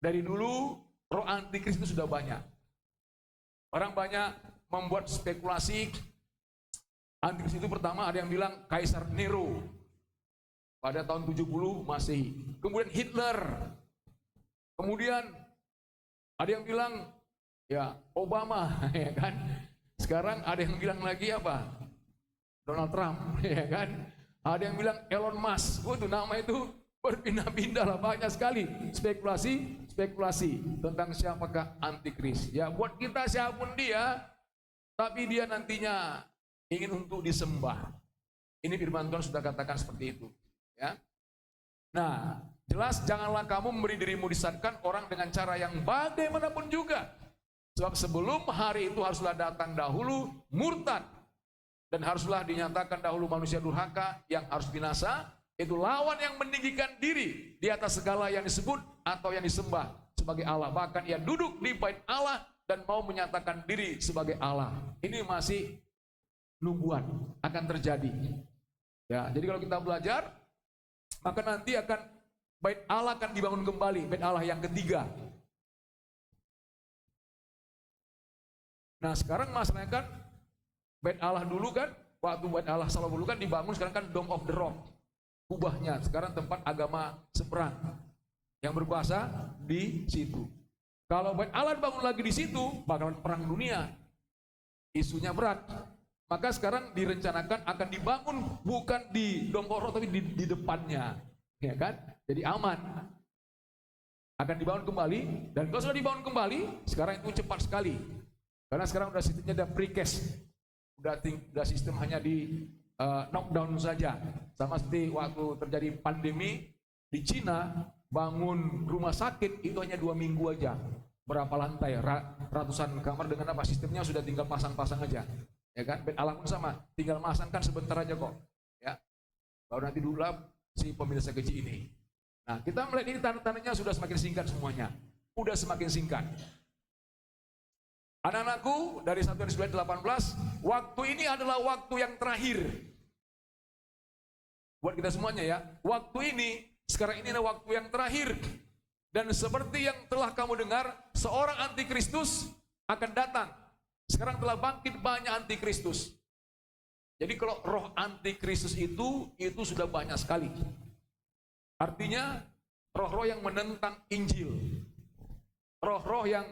Dari dulu roh antikris itu sudah banyak. Orang banyak membuat spekulasi. Antikris itu pertama ada yang bilang Kaisar Nero pada tahun 70 Masehi. Kemudian Hitler. Kemudian ada yang bilang ya Obama, ya kan. Sekarang ada yang bilang lagi apa? Donald Trump, ya kan. Ada yang bilang Elon Musk. Itu nama itu berpindah-pindah lah, banyak sekali spekulasi tentang siapakah antikris. Ya buat kita siapapun dia, tapi dia nantinya ingin untuk disembah. Ini firman Tuhan sudah katakan seperti itu, ya. Nah, jelas janganlah kamu memberi dirimu disesatkan orang dengan cara yang bagaimanapun juga. Sebab sebelum hari itu haruslah datang dahulu murtad, dan haruslah dinyatakan dahulu manusia durhaka yang harus binasa, itu lawan yang meninggikan diri di atas segala yang disebut atau yang disembah sebagai Allah. Bahkan ia duduk di bait Allah dan mau menyatakan diri sebagai Allah. Ini masih nubuat akan terjadi. Ya, jadi kalau kita belajar, maka nanti akan bait Allah akan dibangun kembali, bait Allah yang ketiga. Nah, sekarang masalahnya kan bait Allah dulu kan, waktu bait Allah Salomo dulu kan dibangun, sekarang kan Dome of the Rock. Kubahnya sekarang tempat agama seberang yang berkuasa di situ. Kalau bait Allah dibangun lagi di situ, bakalan perang dunia. Isunya berat. Maka sekarang direncanakan akan dibangun bukan di Dome of the Rock tapi di depannya. Ya kan? Jadi aman. Akan dibangun kembali, dan kalau sudah dibangun kembali, sekarang itu cepat sekali. Karena sekarang udah sistemnya ada precast. Udah sistem hanya di knockdown saja. Sama seperti waktu terjadi pandemi di Cina, bangun rumah sakit itu hanya 2 minggu aja. Berapa lantai, ratusan kamar dengan apa? Sistemnya sudah tinggal pasang-pasang aja. Ya kan? Bait Allah pun sama, tinggal masang kan sebentar aja kok. Ya. Baru nanti dulu si pemirsa kecil ini. Nah, kita melihat ini tanda-tandanya sudah semakin singkat semuanya. Udah semakin singkat. Anak-anakku, dari 1 Yohanes 18, waktu ini adalah waktu yang terakhir. Buat kita semuanya ya, waktu ini, sekarang ini adalah waktu yang terakhir. Dan seperti yang telah kamu dengar, seorang antikristus akan datang. Sekarang telah bangkit banyak antikristus. Jadi kalau roh antikristus itu sudah banyak sekali. Artinya, roh-roh yang menentang Injil. Roh-roh yang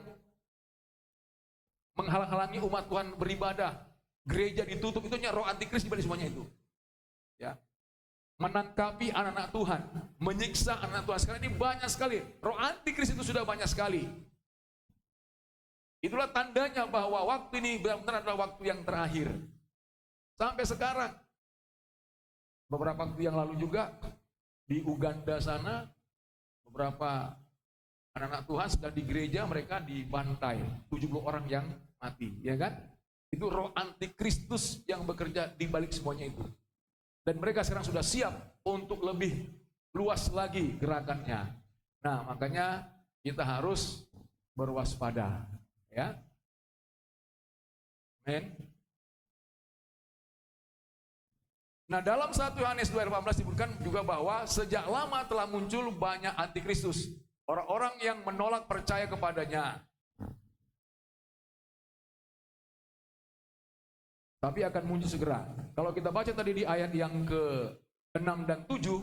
menghalang-halangi umat Tuhan beribadah, gereja ditutup, itu roh antikris di balik semuanya itu. Ya. Menangkapi anak-anak Tuhan, menyiksa anak-anak Tuhan. Sekarang ini banyak sekali. Roh antikris itu sudah banyak sekali. Itulah tandanya bahwa waktu ini benar-benar adalah waktu yang terakhir. Sampai sekarang. Beberapa waktu yang lalu juga di Uganda sana, beberapa anak-anak Tuhan sedang di gereja, mereka dibantai. 70 orang yang mati, ya kan? Itu roh antikristus yang bekerja di balik semuanya itu. Dan mereka sekarang sudah siap untuk lebih luas lagi gerakannya. Nah, makanya kita harus berwaspada, ya. Amen. Nah, dalam 1 Yohanes 2:18 disebutkan juga bahwa sejak lama telah muncul banyak antikristus. Orang-orang yang menolak percaya kepadanya. Tapi akan muncul segera. Kalau kita baca tadi di ayat yang ke-6 dan 7,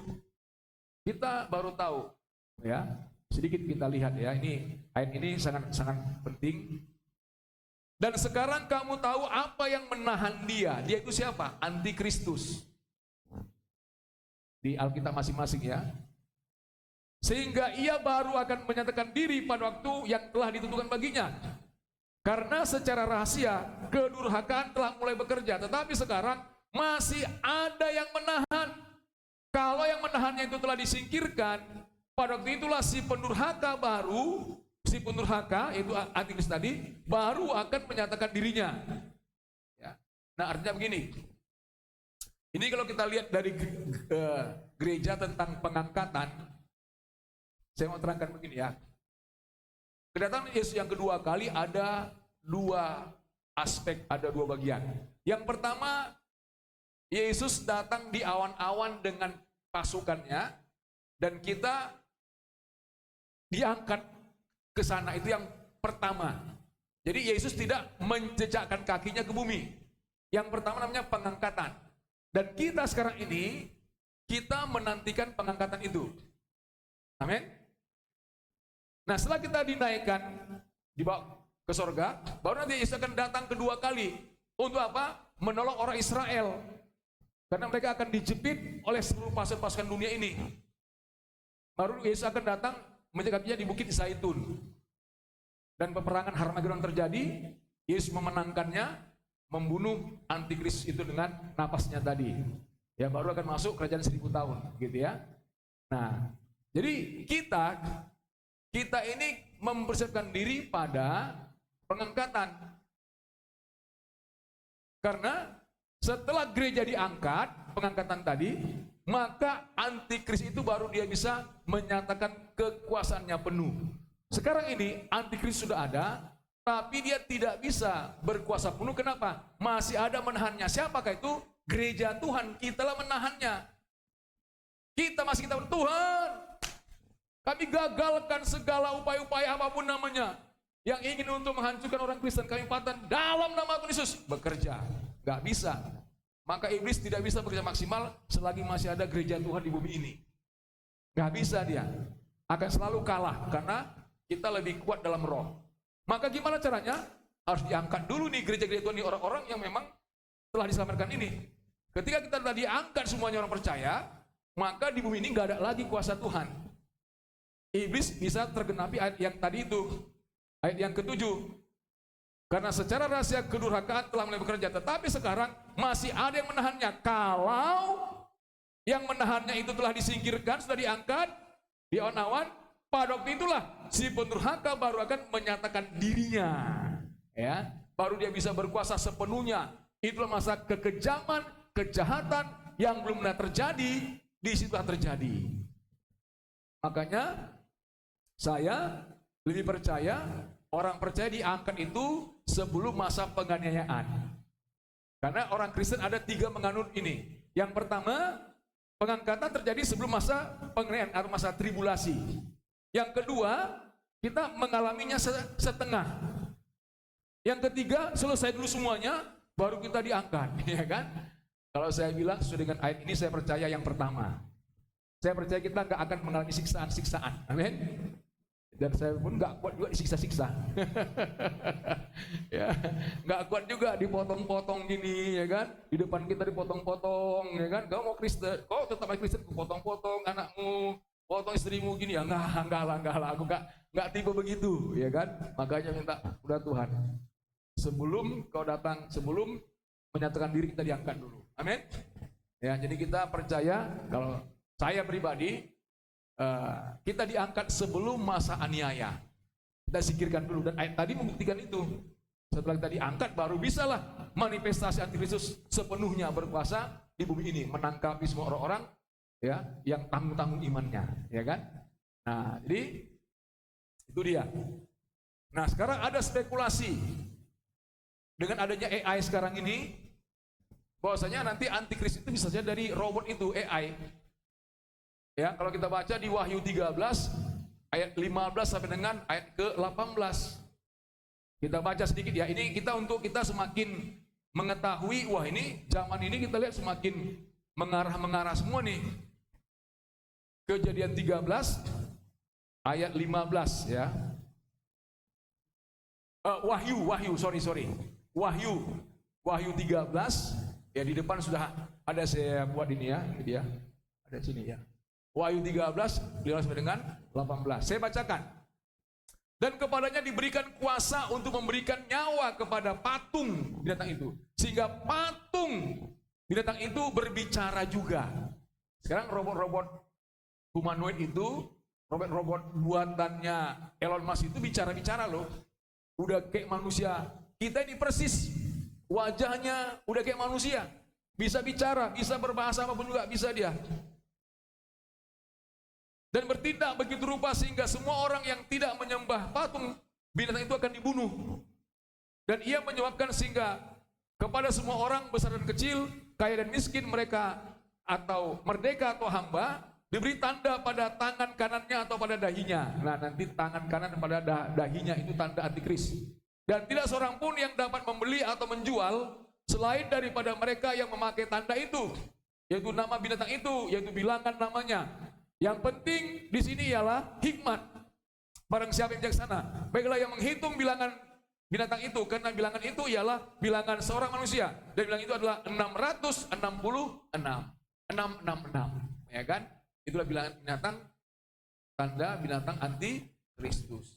kita baru tahu, ya. Sedikit kita lihat ya, ini ayat ini sangat penting. Dan sekarang kamu tahu apa yang menahan dia. Dia itu siapa? Antikristus. Di Alkitab masing-masing ya. Sehingga ia baru akan menyatakan diri pada waktu yang telah ditentukan baginya. Karena secara rahasia kedurhakaan telah mulai bekerja, tetapi sekarang masih ada yang menahan. Kalau yang menahannya itu telah disingkirkan, pada waktu itulah si pendurhaka baru si pendurhaka, yaitu antikris tadi, baru akan menyatakan dirinya. Ya. Nah, artinya begini. Ini kalau kita lihat dari gereja tentang pengangkatan, saya mau terangkan begini ya. Kedatangan Yesus yang kedua kali ada dua aspek, ada dua bagian. Yang pertama, Yesus datang di awan-awan dengan pasukannya, dan kita diangkat ke sana, itu yang pertama. Jadi Yesus tidak menjejakkan kakinya ke bumi. Yang pertama namanya pengangkatan. Dan kita sekarang ini, kita menantikan pengangkatan itu. Amin. Nah, setelah kita dinaikkan, dibawa ke sorga, baru nanti Yesus akan datang kedua kali. Untuk apa? Menolong orang Israel. Karena mereka akan dijepit oleh seluruh pasukan dunia ini. Baru Yesus akan datang menjaganya di Bukit Zaitun. Dan peperangan Harmagedon terjadi, Yesus memenangkannya, membunuh antikris itu dengan napasnya tadi. Ya, baru akan masuk kerajaan 1000 tahun, gitu ya. Nah, jadi kita ini mempersiapkan diri pada pengangkatan. Karena setelah gereja diangkat, pengangkatan tadi, maka antikris itu baru dia bisa menyatakan kekuasaannya penuh. Sekarang ini antikris sudah ada, tapi dia tidak bisa berkuasa penuh. Kenapa? Masih ada menahannya. Siapakah itu? Gereja Tuhan, kitalah menahannya. Kita masih kita Tuhan, kami gagalkan segala upaya-upaya apapun namanya yang ingin untuk menghancurkan orang Kristen. Kami patah dalam nama Tuhan Yesus bekerja. Gak bisa. Maka iblis tidak bisa bekerja maksimal selagi masih ada gereja Tuhan di bumi ini. Gak bisa dia. Akan selalu kalah karena kita lebih kuat dalam roh. Maka gimana caranya? Harus diangkat dulu nih gereja-gereja Tuhan, nih orang-orang yang memang telah diselamatkan ini. Ketika kita telah diangkat semuanya orang percaya, maka di bumi ini gak ada lagi kuasa Tuhan. Iblis bisa tergenapi ayat yang tadi itu. Ayat yang ke-7. Karena secara rahasia kedurhakaan telah mulai bekerja, tetapi sekarang masih ada yang menahannya. Kalau yang menahannya itu telah disingkirkan, sudah diangkat di awan-awan, pada waktu itulah si pendurhaka baru akan menyatakan dirinya. Ya, baru dia bisa berkuasa sepenuhnya. Itulah masa kekejaman, kejahatan yang belum pernah terjadi, di situlah terjadi. Makanya saya lebih percaya orang percaya diangkat itu sebelum masa penganiayaan. Karena orang Kristen ada 3 menganut ini. Yang pertama, pengangkatan terjadi sebelum masa penganiayaan atau masa tribulasi. Yang kedua, kita mengalaminya setengah. Yang ketiga, selesai dulu semuanya, baru kita diangkat, ya kan? Kalau saya bilang sesuai dengan ayat ini, saya percaya yang pertama. Saya percaya kita nggak akan mengalami siksaan-siksaan, amin. Dan saya pun nggak kuat juga disiksa-siksa. Ya, nggak kuat juga dipotong-potong gini, ya kan? Di depan kita dipotong-potong, ya kan? Kau mau Kristen, kau tetap Kristen, potong-potong anakmu, potong istrimu gini, ya enggak lah, aku nggak tipe begitu, ya kan? Makanya minta udah Tuhan, sebelum kau datang, sebelum menyatakan diri kita diangkat dulu, amin. Ya, jadi kita percaya kalau saya pribadi. Kita diangkat sebelum masa aniaya. Kita singkirkan dulu, dan ayat tadi membuktikan itu. Setelah kita diangkat baru bisalah manifestasi antikristus sepenuhnya berkuasa di bumi ini, menangkapi semua orang-orang ya yang tanggung-tanggung imannya, ya kan? Nah, jadi itu dia. Nah, sekarang ada spekulasi dengan adanya AI sekarang ini, bahwasanya nanti antikristus itu bisa saja dari robot itu, AI. Ya, kalau kita baca di Wahyu 13 ayat 15 sampai dengan ayat ke-18. Kita baca sedikit ya. Ini kita untuk kita semakin mengetahui, wah ini zaman ini kita lihat semakin mengarah semua nih. Kejadian 13 ayat 15 ya. Wahyu, sorry. Wahyu 13 ya, di depan sudah ada, saya buat ini ya, ini dia. Ada sini ya. Wahyu 13, 15 sampai dengan 18. Saya bacakan. Dan kepadanya diberikan kuasa untuk memberikan nyawa kepada patung binatang itu. Sehingga patung binatang itu berbicara juga. Sekarang robot-robot humanoid itu robot buatannya Elon Musk itu bicara-bicara loh. Udah kayak manusia. Kita ini persis wajahnya udah kayak manusia. Bisa bicara, bisa berbahasa apapun juga bisa dia. Dan bertindak begitu rupa sehingga semua orang yang tidak menyembah patung binatang itu akan dibunuh. Dan ia menyebabkan sehingga kepada semua orang besar dan kecil, kaya dan miskin, mereka atau merdeka atau hamba, diberi tanda pada tangan kanannya atau pada dahinya. Nah, nanti tangan kanan pada dahinya itu tanda antikris. Dan tidak seorang pun yang dapat membeli atau menjual selain daripada mereka yang memakai tanda itu, yaitu nama binatang itu, yaitu bilangan namanya. Yang penting di sini ialah hikmat. Barang siapa yang bijaksana, baiklah yang menghitung bilangan binatang itu, karena bilangan itu ialah bilangan seorang manusia. Dan bilangan itu adalah 666. 666, ya kan? Itulah bilangan binatang, tanda binatang anti Kristus.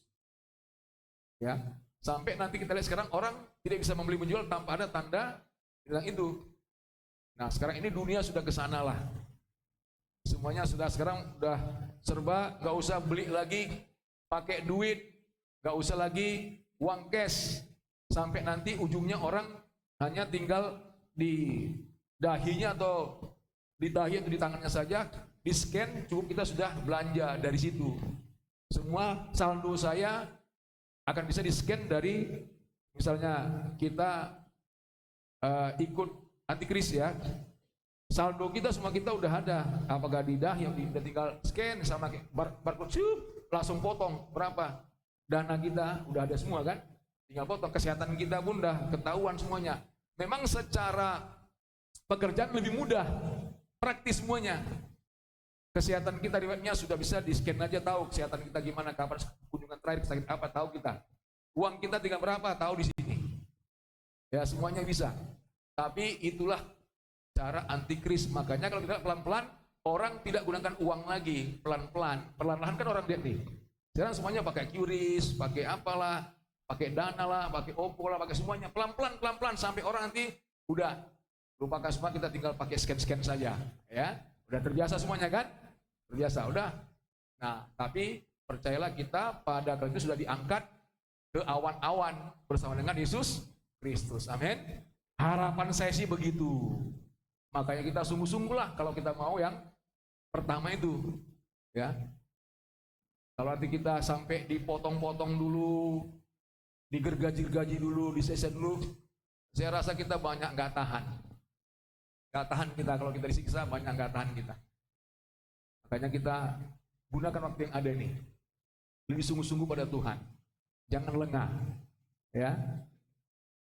Ya, sampai nanti kita lihat sekarang orang tidak bisa membeli menjual tanpa ada tanda binatang itu. Nah, sekarang ini dunia sudah ke sana lah. Semuanya sudah sekarang udah serba, nggak usah beli lagi pakai duit, nggak usah lagi uang cash. Sampai nanti ujungnya orang hanya tinggal di dahinya atau di dahi atau di tangannya saja, di scan, cukup kita sudah belanja dari situ. Semua saldo saya akan bisa di scan dari, misalnya kita ikut antikris ya, saldo kita semua kita udah ada, apakah di dahi yang udah tinggal scan sama barcode, langsung potong berapa dana kita udah ada semua kan, tinggal potong. Kesehatan kita pun udah ketahuan semuanya. Memang secara pekerjaan lebih mudah, praktis semuanya. Kesehatan kita riwayatnya sudah bisa di scan aja, tahu kesehatan kita gimana, kapan kunjungan terakhir sakit apa, tahu kita. Uang kita tinggal berapa, tahu di sini. Ya, semuanya bisa. Tapi itulah cara antikris. Makanya kalau kita pelan-pelan, orang tidak gunakan uang lagi, pelan-pelan. Perlahan-lahan kan orang lihat nih. Sekarang semuanya pakai QRIS, pakai apalah, pakai Dana lah, pakai OPPO lah, pakai semuanya. Pelan-pelan, pelan-pelan sampai orang nanti udah lupakan semua, kita tinggal pakai scan-scan saja, ya. Udah terbiasa semuanya kan? Terbiasa, udah. Nah, tapi percayalah kita pada kali itu sudah diangkat ke awan-awan bersama dengan Yesus Kristus. Amin. Harapan saya sih begitu. Makanya kita sungguh-sungguhlah kalau kita mau yang pertama itu, ya. Kalau nanti kita sampai dipotong-potong dulu, digergaji-gergaji dulu, disesa dulu, saya rasa kita banyak nggak tahan. Nggak tahan kita, kalau kita disiksa banyak nggak tahan kita. Makanya kita gunakan waktu yang ada ini, lebih sungguh-sungguh pada Tuhan. Jangan lengah, ya.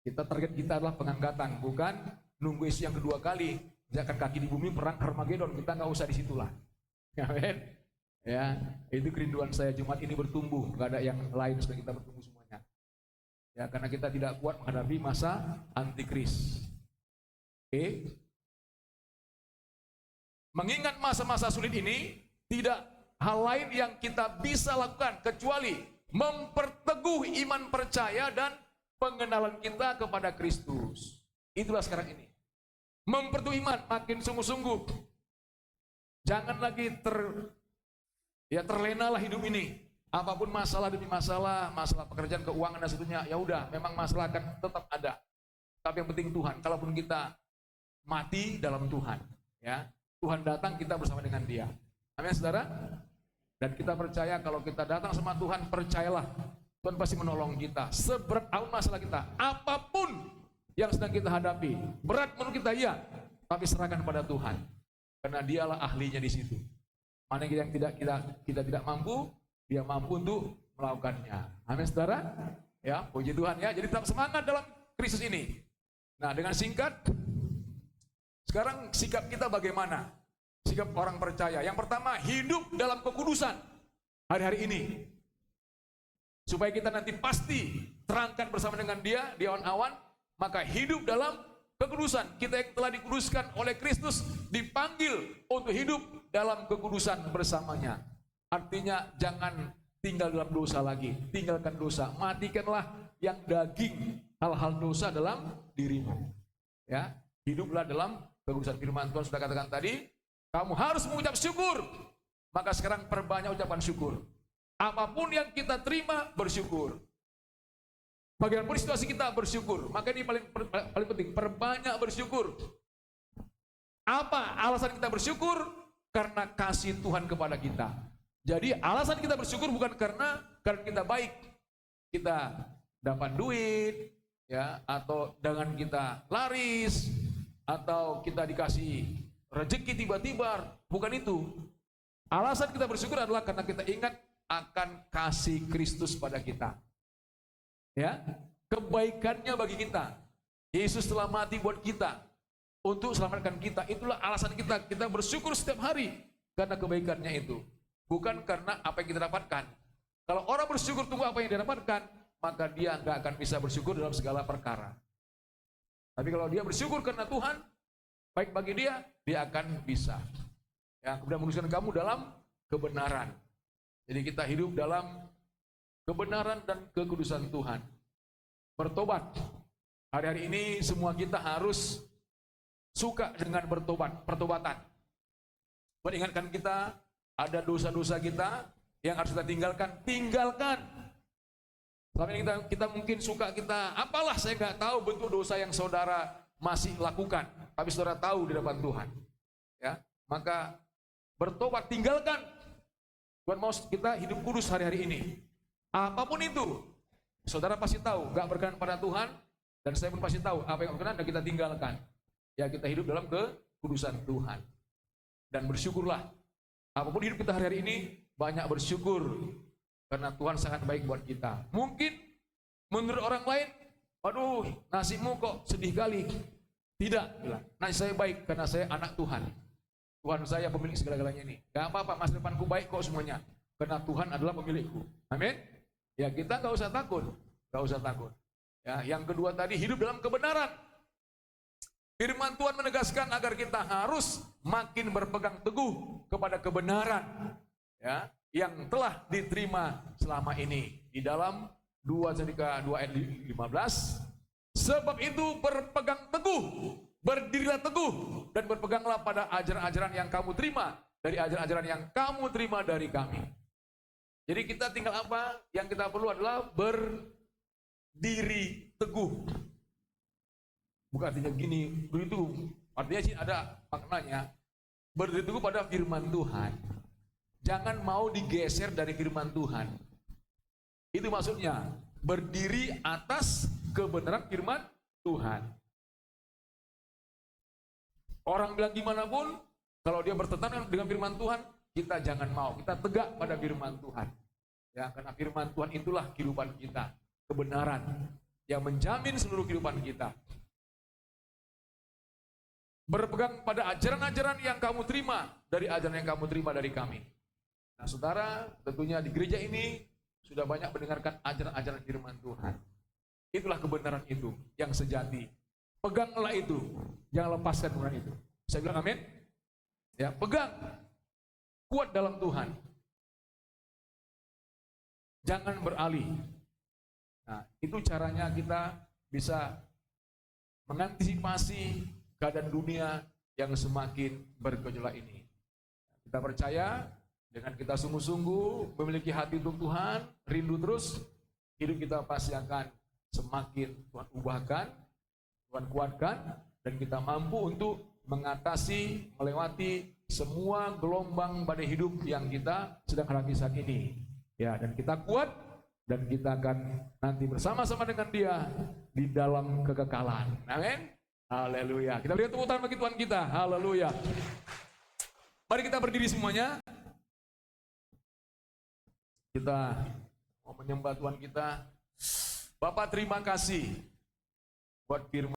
Kita target kita adalah pengangkatan, bukan nunggu Yesus yang kedua kali, injakkan kaki di bumi perang Harmagedon. Kita nggak usah di situlah. Amin. Ya, itu kerinduan saya Jumat ini bertumbuh, nggak ada yang lain, supaya kita bertumbuh semuanya. Ya, karena kita tidak kuat menghadapi masa antikris. Oke. Mengingat masa-masa sulit ini, tidak hal lain yang kita bisa lakukan kecuali memperteguh iman percaya dan pengenalan kita kepada Kristus. Itulah sekarang ini. Memperteguh iman, makin sungguh-sungguh. Jangan lagi terlena lah hidup ini. Apapun masalah demi masalah, masalah pekerjaan, keuangan dan seterusnya, ya udah, memang masalah akan tetap ada. Tapi yang penting Tuhan, kalaupun kita mati dalam Tuhan, ya, Tuhan datang, kita bersama dengan Dia. Amin, saudara. Dan kita percaya kalau kita datang sama Tuhan, percayalah Tuhan pasti menolong kita. Seberat apapun masalah kita, apapun yang sedang kita hadapi, berat menurut kita ya, tapi serahkan pada Tuhan, karena Dialah ahlinya di situ. Mana yang kita tidak mampu, Dia mampu untuk melakukannya. Amin, saudara. Ya, puji Tuhan ya. Jadi tetap semangat dalam krisis ini. Nah, dengan singkat, sekarang sikap kita bagaimana? Sikap orang percaya. Yang pertama, hidup dalam kekudusan hari-hari ini. Supaya kita nanti pasti terangkan bersama dengan Dia di awan-awan, maka hidup dalam kekudusan. Kita yang telah dikuduskan oleh Kristus dipanggil untuk hidup dalam kekudusan bersamanya. Artinya jangan tinggal dalam dosa lagi, tinggalkan dosa, matikanlah yang daging, hal-hal dosa dalam dirimu. Ya, hiduplah dalam kekudusan. Firman Tuhan sudah katakan tadi, kamu harus mengucap syukur Maka sekarang perbanyak ucapan syukur. Apapun yang kita terima, bersyukur. Bagaimanapun situasi kita, bersyukur. Maka ini paling penting, perbanyak bersyukur. Apa alasan kita bersyukur? Karena kasih Tuhan kepada kita. Jadi alasan kita bersyukur bukan karena kita baik, kita dapat duit, ya, atau dengan kita laris, atau kita dikasih rezeki tiba-tiba, bukan itu. Alasan kita bersyukur adalah karena kita ingat akan kasih Kristus pada kita. Ya, kebaikannya bagi kita. Yesus telah mati buat kita untuk selamatkan kita. Itulah alasan kita bersyukur setiap hari karena kebaikannya itu. Bukan karena apa yang kita dapatkan. Kalau orang bersyukur tunggu apa yang dia dapatkan, maka dia nggak akan bisa bersyukur dalam segala perkara. Tapi kalau dia bersyukur karena Tuhan, baik bagi dia akan bisa. Ya, kemudian menuliskan kamu dalam kebenaran. Jadi kita hidup dalam kebenaran dan kekudusan Tuhan. Bertobat. Hari-hari ini semua kita harus suka dengan pertobatan. Mengingatkan kita ada dosa-dosa kita yang harus kita tinggalkan. Selama ini kita mungkin suka apalah saya nggak tahu bentuk dosa yang saudara masih lakukan, tapi saudara tahu di depan Tuhan. Ya, maka bertobat, tinggalkan. Tuhan mau kita hidup kudus hari-hari ini. Apapun itu, saudara pasti tahu, nggak berkenan pada Tuhan, dan saya pun pasti tahu apa yang berkenan dan kita tinggalkan. Ya, kita hidup dalam kekudusan Tuhan. Dan bersyukurlah. Apapun hidup kita hari-hari ini, banyak bersyukur. Karena Tuhan sangat baik buat kita. Mungkin menurut orang lain, aduh nasibmu kok sedih kali. Tidak, bilang, nasib saya baik karena saya anak Tuhan. Tuhan saya pemilik segala-galanya ini. Gak apa-apa, masa depanku baik kok semuanya. Karena Tuhan adalah pemilikku. Amin. Ya kita gak usah takut. Gak usah takut. Ya, yang kedua tadi, hidup dalam kebenaran. Firman Tuhan menegaskan agar kita harus makin berpegang teguh kepada kebenaran, ya, yang telah diterima selama ini. Di dalam 2 Tesalonika 2 ayat 15, sebab itu berpegang teguh, berdirilah teguh, dan berpeganglah pada ajaran-ajaran yang kamu terima, dari ajaran-ajaran yang kamu terima dari kami. Jadi kita tinggal apa? Yang kita perlu adalah berdiri teguh. Bukan artinya gini, begitu. Artinya sih ada maknanya. Berdiri teguh pada firman Tuhan. Jangan mau digeser dari firman Tuhan. Itu maksudnya. Berdiri atas kebenaran firman Tuhan. Orang bilang gimana pun, kalau dia bertentangan dengan firman Tuhan, kita jangan mau. Kita tegak pada firman Tuhan. Ya, karena firman Tuhan itulah kehidupan kita. Kebenaran yang menjamin seluruh kehidupan kita. Berpegang pada ajaran-ajaran yang kamu terima dari ajaran yang kamu terima dari kami. Nah, saudara, tentunya di gereja ini sudah banyak mendengarkan ajaran-ajaran firman Tuhan. Itulah kebenaran itu yang sejati. Peganglah itu, jangan lepaskan kebenaran itu. Saya bilang amin. Ya, pegang. Kuat dalam Tuhan. Jangan beralih. Nah, itu caranya kita bisa mengantisipasi keadaan dunia yang semakin bergejolak ini. Kita percaya dengan kita sungguh-sungguh memiliki hati untuk Tuhan, rindu terus, hidup kita pasti akan semakin Tuhan ubahkan, Tuhan kuatkan, dan kita mampu untuk mengatasi, melewati semua gelombang badai hidup yang kita sedang hadapi saat ini. Ya, dan kita kuat, dan kita akan nanti bersama-sama dengan Dia di dalam kekekalan. Amin. Haleluya. Kita berikan tepuk tangan bagi Tuhan kita. Haleluya. Mari kita berdiri semuanya. Kita mau menyembah Tuhan kita. Bapak, terima kasih buat firman